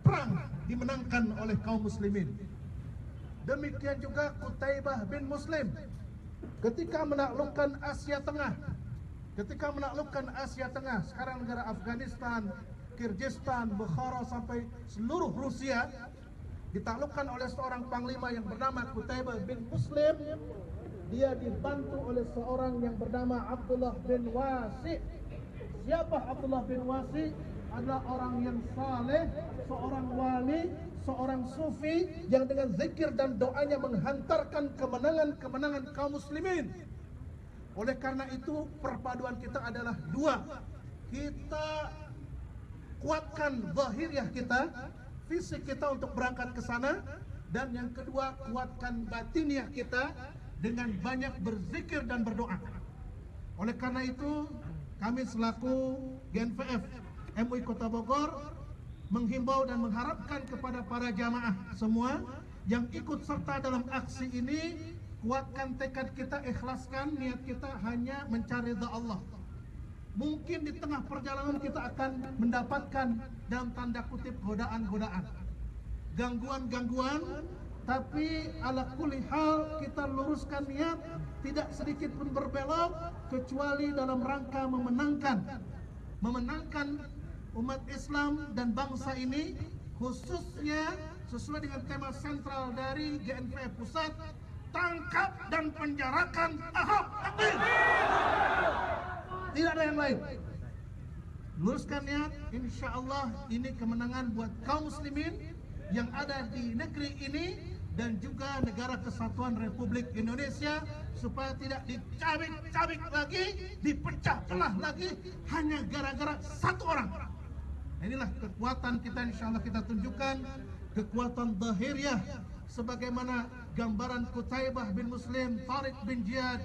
perang dimenangkan oleh kaum muslimin. Demikian juga Qutaibah bin Muslim ketika menaklukkan Asia Tengah. Sekarang negara Afghanistan, Kyrgyzstan, Bukhara sampai seluruh Rusia ditaklukkan oleh seorang panglima yang bernama Qutaibah bin Muslim. Dia dibantu oleh seorang yang bernama Abdullah bin Wasi. Siapa Abdullah bin Wasi? Adalah orang yang saleh, seorang wali, seorang sufi yang dengan zikir dan doanya menghantarkan kemenangan kaum muslimin. Oleh karena itu perpaduan kita adalah dua. Kita kuatkan zahiriah kita, fisik kita untuk berangkat ke sana, dan yang kedua kuatkan batiniah kita dengan banyak berzikir dan berdoa. Oleh karena itu kami selaku GNVF MUI Kota Bogor menghimbau dan mengharapkan kepada para jamaah semua yang ikut serta dalam aksi ini, kuatkan tekad kita, ikhlaskan niat kita hanya mencari ridha Allah. Mungkin di tengah perjalanan kita akan mendapatkan dalam tanda kutip godaan-godaan, gangguan-gangguan, tapi ala kulli hal kita luruskan niat, tidak sedikit pun berbelok kecuali dalam rangka memenangkan umat Islam dan bangsa ini, khususnya sesuai dengan tema sentral dari GNVF Pusat, tangkap dan penjarakan Ahok. Tidak ada yang lain. Luruskan niat, insya Allah ini kemenangan buat kaum muslimin yang ada di negeri ini dan juga negara kesatuan Republik Indonesia, supaya tidak dicabik-cabik lagi, dipecah belah lagi hanya gara-gara satu orang. Inilah kekuatan kita, insya Allah kita tunjukkan kekuatan zahiriah sebagaimana gambaran Qutaibah bin Muslim, Tariq bin Ziyad.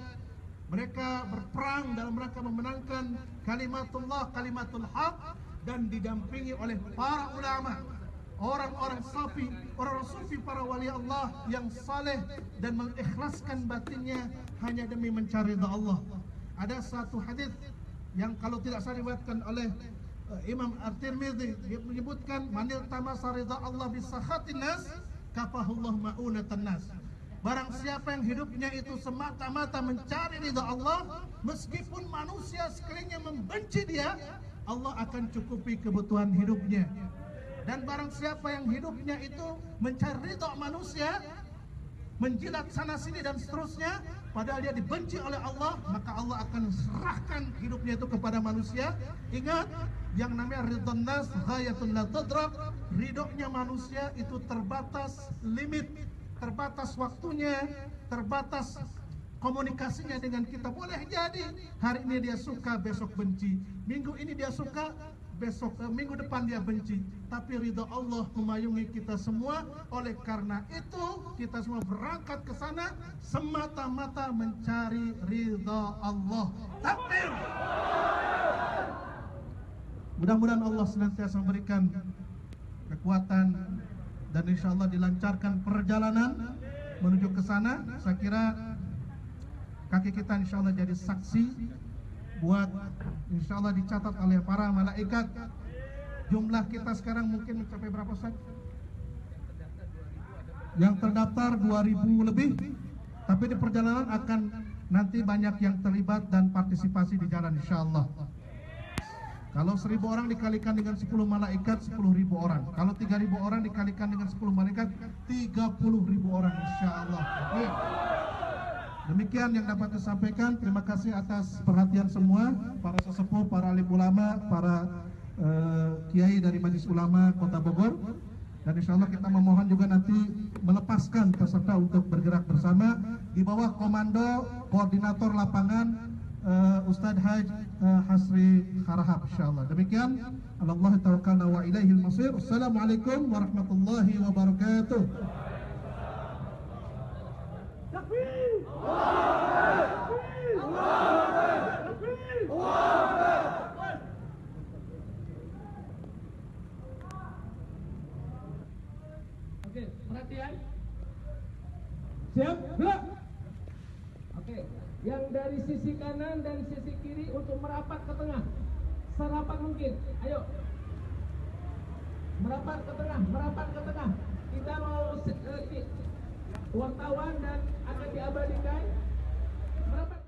Mereka berperang dalam rangka memenangkan kalimatullah, kalimatul haq, dan didampingi oleh para ulama, orang-orang sufi, para wali Allah yang saleh dan mengikhlaskan batinnya hanya demi mencari ridha Allah. Ada satu hadis yang kalau tidak salah diriwayatkan oleh Imam At-Tirmidzi, dia menyebutkan manil tamasa ridha Allah bisakhatin nas kafahullah ma'unatan nas. Barang siapa yang hidupnya itu semata-mata mencari ridha Allah, meskipun manusia sekelilingnya membenci dia, Allah akan cukupi kebutuhan hidupnya. Dan barang siapa yang hidupnya itu mencari ridha manusia, menjilat sana sini dan seterusnya, padahal dia dibenci oleh Allah, maka Allah akan serahkan hidupnya itu kepada manusia. Ingat, yang namanya ridhon nas ghayatun la tudrak, ridhonya manusia itu terbatas limit, terbatas waktunya, terbatas komunikasinya dengan kita. Boleh jadi hari ini dia suka, besok benci, minggu ini dia suka, besok minggu depan dia benci, tapi ridha Allah memayungi kita semua. Oleh karena itu kita semua berangkat ke sana semata-mata mencari ridha Allah. Takbir. Mudah-mudahan Allah senantiasa memberikan kekuatan dan insya Allah dilancarkan perjalanan menuju ke sana. Saya kira kaki kita insya Allah jadi saksi buat insya Allah dicatat oleh para malaikat. Jumlah kita sekarang mungkin mencapai berapa, Ustaz? Yang terdaftar 2000 lebih, tapi di perjalanan akan nanti banyak yang terlibat dan partisipasi di jalan insya Allah. Kalau 1000 orang dikalikan dengan 10 malaikat, 10.000 orang. Kalau 3.000 orang dikalikan dengan 10 malaikat, 30.000 orang insya Allah. Demikian yang dapat saya sampaikan. Terima kasih atas perhatian semua, para sesepuh, para alim ulama, para kiai dari Majelis Ulama Kota Bogor. Dan insya Allah kita memohon juga nanti melepaskan peserta untuk bergerak bersama di bawah komando koordinator lapangan Ustadz Haj Hasri Harahap, insyaallah. Demikian, Allah tawakkalna wa ilaihil masir. Assalamualaikum warahmatullahi wabarakatuh. Takbir! Oke, perhatian. Siap, gerak. Oke, yang dari sisi kanan dan sisi kiri untuk merapat ke tengah, serapat mungkin. Ayo. merapat ke tengah, merapat ke tengah. Kita mau wartawan dan akan diabadikan. Merapat.